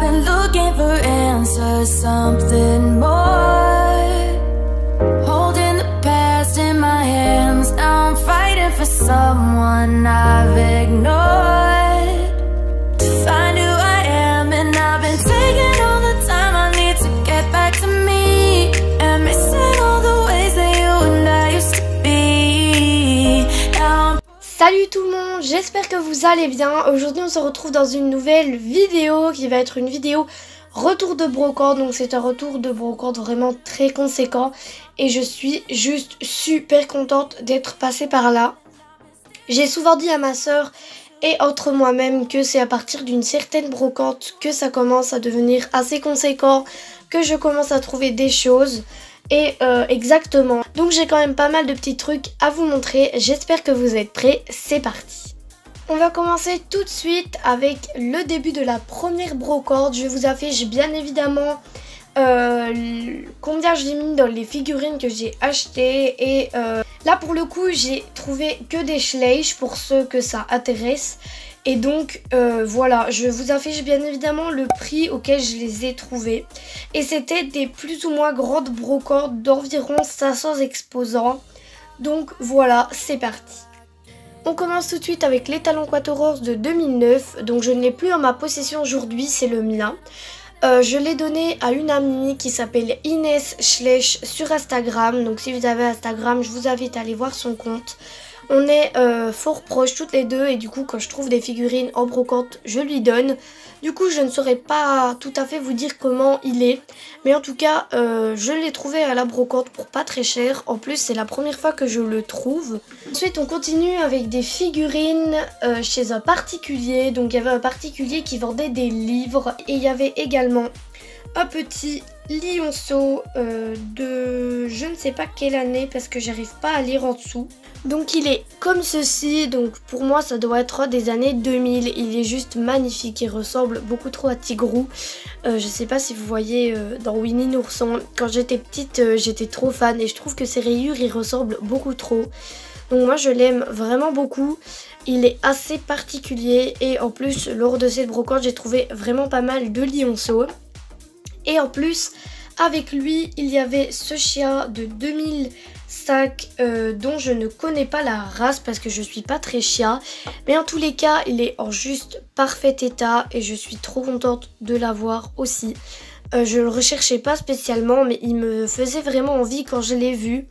been looking for answers, something more. Holding the past in my hands, now I'm fighting for someone I've ignored. To find who I am, and I've been taking all the time I need to get back to me, and missing all the ways that you and I used to be. Now I'm... Salut tout le monde, j'espère que vous allez bien. Aujourd'hui on se retrouve dans une nouvelle vidéo qui va être une vidéo retour de brocante. Donc c'est un retour de brocante vraiment très conséquent et je suis juste super contente d'être passée par là. J'ai souvent dit à ma soeur et entre moi-même que c'est à partir d'une certaine brocante que ça commence à devenir assez conséquent, que je commence à trouver des choses. Et exactement, donc j'ai quand même pas mal de petits trucs à vous montrer, j'espère que vous êtes prêts, c'est parti. On va commencer tout de suite avec le début de la première brocante. Je vous affiche bien évidemment combien j'ai mis dans les figurines que j'ai achetées. Et là pour le coup j'ai trouvé que des Schleich pour ceux que ça intéresse. Et donc voilà, je vous affiche bien évidemment le prix auquel je les ai trouvés. Et c'était des plus ou moins grandes brocantes d'environ 500 exposants. Donc voilà, c'est parti. On commence tout de suite avec l'étalon Quaterhorse de 2009. Donc je ne l'ai plus en ma possession aujourd'hui, c'est le mien. Je l'ai donné à une amie qui s'appelle Inès Schleich sur Instagram. Donc si vous avez Instagram, je vous invite à aller voir son compte. On est fort proches toutes les deux et du coup quand je trouve des figurines en brocante, je lui donne. Du coup je ne saurais pas tout à fait vous dire comment il est. Mais en tout cas je l'ai trouvé à la brocante pour pas très cher. En plus c'est la première fois que je le trouve. Ensuite on continue avec des figurines chez un particulier. Donc il y avait un particulier qui vendait des livres. Et il y avait également un petit lionceau de je ne sais pas quelle année parce que j'arrive pas à lire en dessous. Donc il est comme ceci, donc pour moi ça doit être des années 2000, il est juste magnifique, il ressemble beaucoup trop à Tigrou. Je sais pas si vous voyez dans Winnie l'ourson, quand j'étais petite j'étais trop fan et je trouve que ses rayures il ressemble beaucoup trop. Donc moi je l'aime vraiment beaucoup, il est assez particulier et en plus lors de cette brocante j'ai trouvé vraiment pas mal de lionceaux. Et en plus avec lui il y avait ce chien de 2005 dont je ne connais pas la race parce que je suis pas très chien. Mais en tous les cas il est en juste parfait état et je suis trop contente de l'avoir aussi. Je le recherchais pas spécialement mais il me faisait vraiment envie quand je l'ai vu.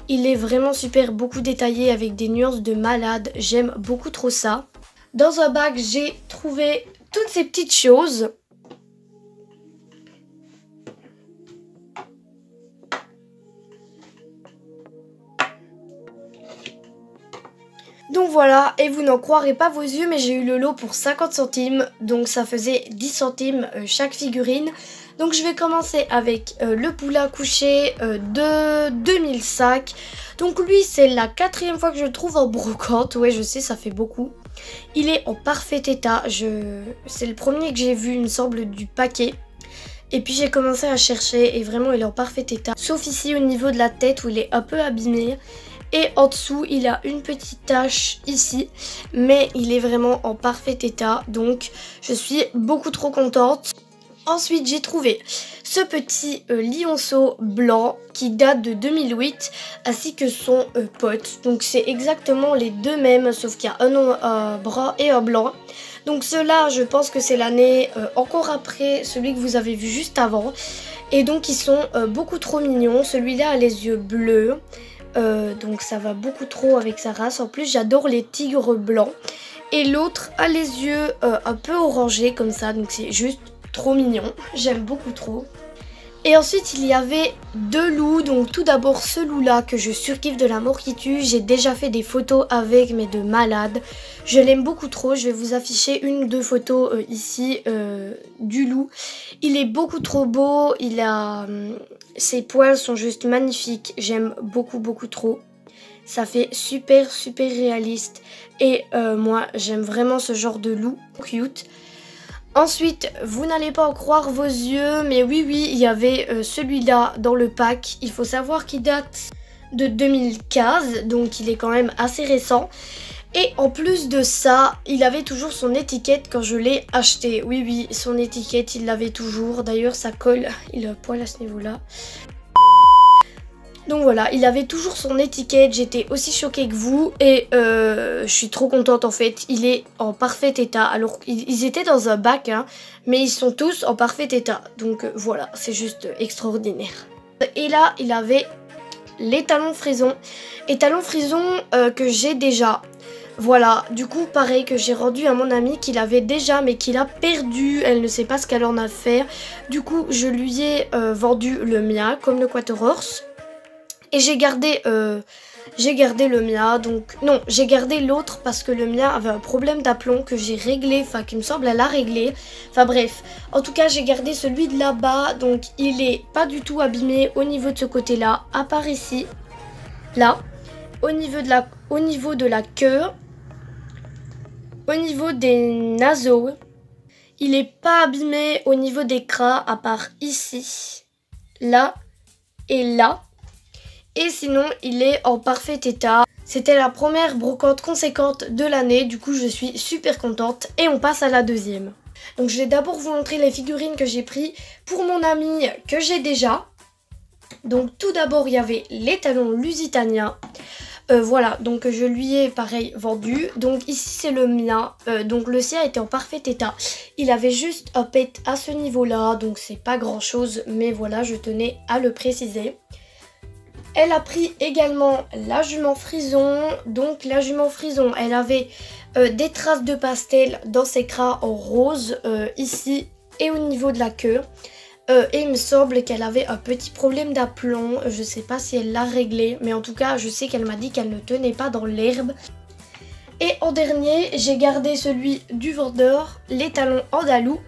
Il est vraiment super, beaucoup détaillé avec des nuances de malade, j'aime beaucoup trop ça. Dans un bac j'ai trouvé toutes ces petites choses. Donc voilà, et vous n'en croirez pas vos yeux, mais j'ai eu le lot pour 50 centimes, donc ça faisait 10 centimes chaque figurine. Donc je vais commencer avec le poulain couché de 2005. Donc lui c'est la 4e fois que je le trouve en brocante, ouais je sais ça fait beaucoup. Il est en parfait état, c'est le premier que j'ai vu il me semble du paquet. Et puis j'ai commencé à chercher et vraiment il est en parfait état. Sauf ici au niveau de la tête où il est un peu abîmé. Et en dessous il a une petite tache ici, mais il est vraiment en parfait état, donc je suis beaucoup trop contente. Ensuite j'ai trouvé ce petit lionceau blanc qui date de 2008 ainsi que son pote. Donc c'est exactement les deux mêmes sauf qu'il y a un brun et un blanc. Donc ceux-là je pense que c'est l'année encore après celui que vous avez vu juste avant. Et donc ils sont beaucoup trop mignons, celui-là a les yeux bleus. Donc ça va beaucoup trop avec sa race. En plus j'adore les tigres blancs. Et l'autre a les yeux un peu orangés comme ça. Donc c'est juste trop mignon. J'aime beaucoup trop. Et ensuite il y avait deux loups. Donc tout d'abord ce loup là que je surkiffe de la mort qui tue. J'ai déjà fait des photos avec mais de malade. Je l'aime beaucoup trop. Je vais vous afficher une ou deux photos ici du loup. Il est beaucoup trop beau. Il a... ses poils sont juste magnifiques. J'aime beaucoup trop. Ça fait super réaliste. Et moi j'aime vraiment ce genre de loup cute. Ensuite, vous n'allez pas en croire vos yeux, mais oui, il y avait celui-là dans le pack. Il faut savoir qu'il date de 2015, donc il est quand même assez récent. Et en plus de ça, il avait toujours son étiquette quand je l'ai acheté. Oui, oui, son étiquette, il l'avait toujours. D'ailleurs, ça colle. Il a poil à ce niveau-là. Donc voilà, il avait toujours son étiquette. J'étais aussi choquée que vous. Et je suis trop contente en fait. Il est en parfait état. Alors, ils étaient dans un bac, hein, mais ils sont tous en parfait état. Donc voilà, c'est juste extraordinaire. Et là, il avait les talons frison. Et talons frison que j'ai déjà. Voilà, du coup pareil que j'ai rendu à mon amie qu'il avait déjà mais qu'il a perdu, elle ne sait pas ce qu'elle en a fait. Du coup je lui ai vendu le mien comme le Quaterhorse. Et j'ai gardé le mien, donc non, j'ai gardé l'autre parce que le mien avait un problème d'aplomb que j'ai réglé, enfin qui me semble elle a réglé. Enfin bref, en tout cas j'ai gardé celui de là-bas, donc il est pas du tout abîmé au niveau de ce côté-là, à part ici, là, au niveau de la queue. Au niveau des naseaux, il n'est pas abîmé au niveau des crâs, à part ici, là et là. Et sinon, il est en parfait état. C'était la première brocante conséquente de l'année, du coup je suis super contente. Et on passe à la deuxième. Donc je vais d'abord vous montrer les figurines que j'ai pris pour mon ami que j'ai déjà. Donc tout d'abord, il y avait les talons Lusitania. Voilà, donc je lui ai pareil vendu. Donc ici c'est le mien, donc le sien était en parfait état. Il avait juste un pet à ce niveau là, donc c'est pas grand chose, mais voilà, je tenais à le préciser. Elle a pris également la jument frison. Donc la jument frison, elle avait des traces de pastel dans ses crâs en rose, ici et au niveau de la queue. Et il me semble qu'elle avait un petit problème d'aplomb, je sais pas si elle l'a réglé, mais en tout cas je sais qu'elle m'a dit qu'elle ne tenait pas dans l'herbe. Et en dernier, j'ai gardé celui du vendeur, les talons andalous.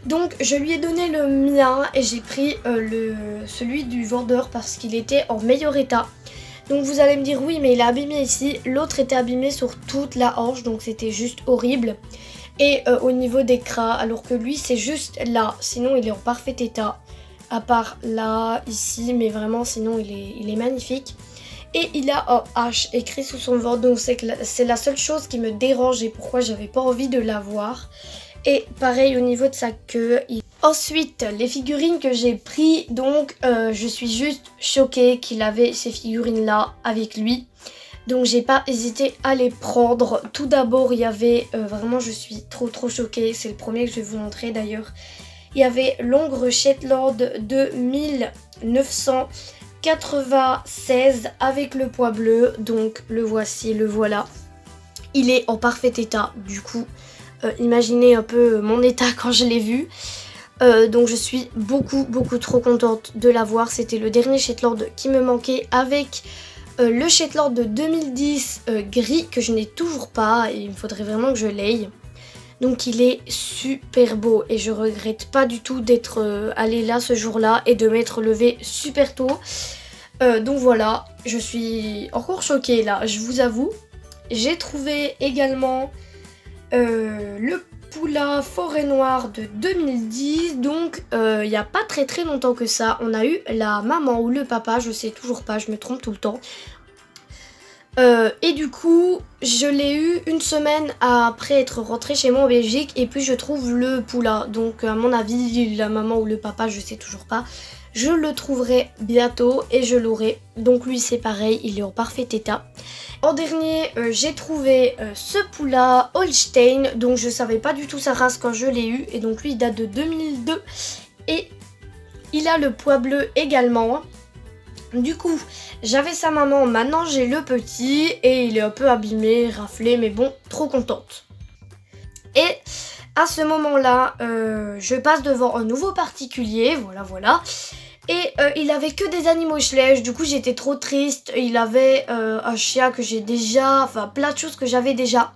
Donc je lui ai donné le mien et j'ai pris celui du vendeur parce qu'il était en meilleur état. Donc vous allez me dire oui mais il est abîmé ici, l'autre était abîmé sur toute la hanche donc c'était juste horrible. Et au niveau des crâs, alors que lui c'est juste là, sinon il est en parfait état, à part là, ici, mais vraiment sinon il est magnifique. Et il a un H écrit sous son ventre, donc c'est la seule chose qui me dérange et pourquoi j'avais pas envie de l'avoir. Et pareil au niveau de sa queue. Ensuite, les figurines que j'ai pris, donc je suis juste choquée qu'il avait ces figurines là avec lui. Donc j'ai pas hésité à les prendre. Tout d'abord il y avait, vraiment je suis trop choquée, c'est le premier que je vais vous montrer d'ailleurs. Il y avait l'Hongre Shetland de 1996 avec le pois bleu. Donc le voici, le voilà. Il est en parfait état du coup. Imaginez un peu mon état quand je l'ai vu. Donc je suis beaucoup trop contente de l'avoir. C'était le dernier Shetland qui me manquait avec... le Shetland de 2010 gris que je n'ai toujours pas et il me faudrait vraiment que je l'aie. Donc il est super beau et je regrette pas du tout d'être allée là ce jour-là et de m'être levée super tôt. Donc voilà, je suis encore choquée là, je vous avoue. J'ai trouvé également le Poula Forêt Noire de 2010, donc il n'y a pas très longtemps que ça. On a eu la maman ou le papa, je sais toujours pas, je me trompe tout le temps. Et du coup, je l'ai eu une semaine après être rentrée chez moi en Belgique et puis je trouve le Poula. Donc à mon avis, la maman ou le papa, je sais toujours pas. Je le trouverai bientôt et je l'aurai. Donc lui c'est pareil, il est en parfait état. En dernier, j'ai trouvé ce Poula Holstein. Donc je savais pas du tout sa race quand je l'ai eu. Et donc lui il date de 2002. Et il a le pois bleu également. Du coup, j'avais sa maman, maintenant j'ai le petit. Et il est un peu abîmé, raflé, mais bon, trop contente. Et à ce moment-là, je passe devant un nouveau particulier, voilà. Et il avait que des animaux Schleich, du coup j'étais trop triste. Il avait un chien que j'ai déjà, enfin plein de choses que j'avais déjà.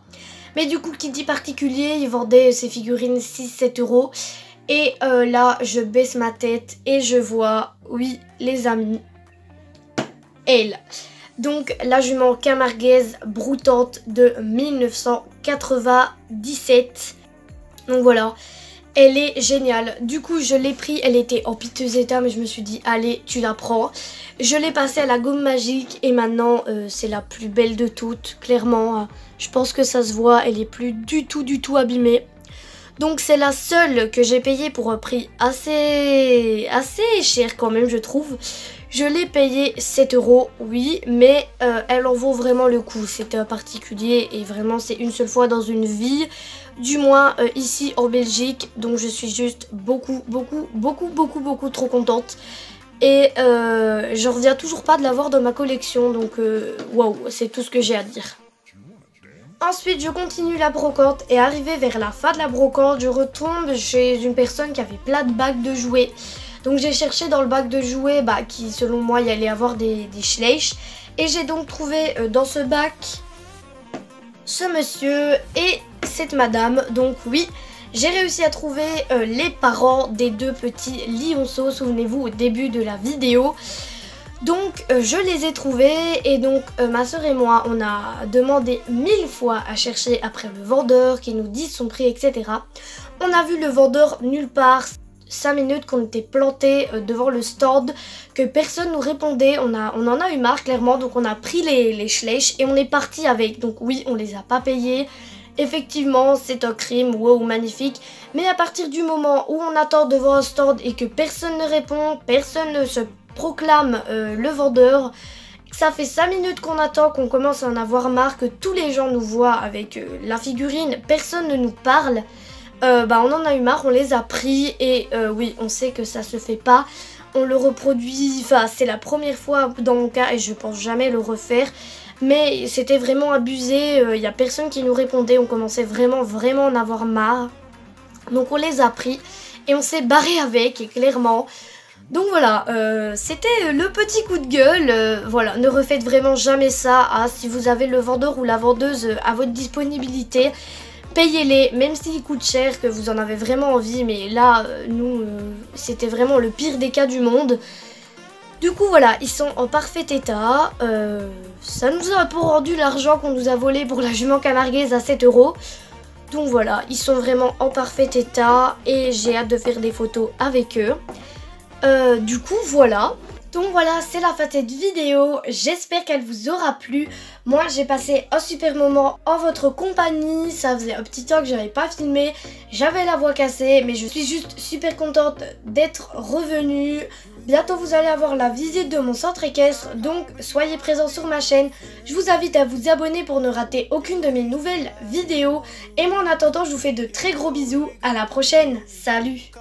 Mais du coup, qui dit particulier, il vendait ses figurines 6-7 €. Et là, je baisse ma tête et je vois, oui les amis, elle. Donc la jument camarguaise broutante de 1997. Donc voilà. elle est géniale. Du coup je l'ai pris, elle était en piteux état mais je me suis dit allez tu la prends. Je l'ai passée à la gomme magique et maintenant c'est la plus belle de toutes, clairement. Je pense que ça se voit, elle est plus du tout abîmée. Donc c'est la seule que j'ai payée pour un prix assez cher quand même je trouve. Je l'ai payée 7 €, oui, mais elle en vaut vraiment le coup. C'était un particulier et vraiment c'est une seule fois dans une vie, du moins ici en Belgique. Donc je suis juste beaucoup trop contente. Et je reviens toujours pas de l'avoir dans ma collection, donc waouh, c'est tout ce que j'ai à dire. Ensuite, je continue la brocante et arrivé vers la fin de la brocante, je retombe chez une personne qui avait plein de bacs de jouets. Donc j'ai cherché dans le bac de jouets qui selon moi il allait avoir des Schleich. Et j'ai donc trouvé dans ce bac ce monsieur et cette madame. Donc oui, j'ai réussi à trouver les parents des deux petits lionceaux, souvenez-vous au début de la vidéo. Donc je les ai trouvés et donc ma soeur et moi on a demandé 1000 fois à chercher après le vendeur qui nous dise son prix etc. On a vu le vendeur nulle part, 5 minutes qu'on était plantés devant le stand, que personne nous répondait, on en a eu marre clairement, donc on a pris les Schleich et on est parti avec. Donc oui on les a pas payés, effectivement c'est un crime, wow magnifique, mais à partir du moment où on attend devant un stand et que personne ne répond, personne ne se proclame le vendeur, ça fait 5 minutes qu'on attend, qu'on commence à en avoir marre, que tous les gens nous voient avec la figurine, personne ne nous parle, on en a eu marre, on les a pris et oui on sait que ça se fait pas, on le reproduit, enfin c'est la première fois dans mon cas et je pense jamais le refaire, mais c'était vraiment abusé, il n'y a personne qui nous répondait, on commençait vraiment à en avoir marre, donc on les a pris et on s'est barré avec et clairement. Donc voilà, c'était le petit coup de gueule, voilà, ne refaites vraiment jamais ça, si vous avez le vendeur ou la vendeuse à votre disponibilité, payez-les, même s'ils coûtent cher, que vous en avez vraiment envie, mais là, nous, c'était vraiment le pire des cas du monde. Du coup voilà, ils sont en parfait état, ça nous a pas rendu l'argent qu'on nous a volé pour la jument camarguaise à 7 €. Donc voilà, ils sont vraiment en parfait état et j'ai hâte de faire des photos avec eux. Du coup voilà, donc voilà c'est la fin de cette vidéo, j'espère qu'elle vous aura plu. Moi j'ai passé un super moment en votre compagnie, ça faisait un petit temps que j'avais pas filmé, j'avais la voix cassée mais je suis juste super contente d'être revenue. Bientôt vous allez avoir la visite de mon centre équestre, donc soyez présents sur ma chaîne. Je vous invite à vous abonner pour ne rater aucune de mes nouvelles vidéos. Et moi en attendant je vous fais de très gros bisous, à la prochaine, salut.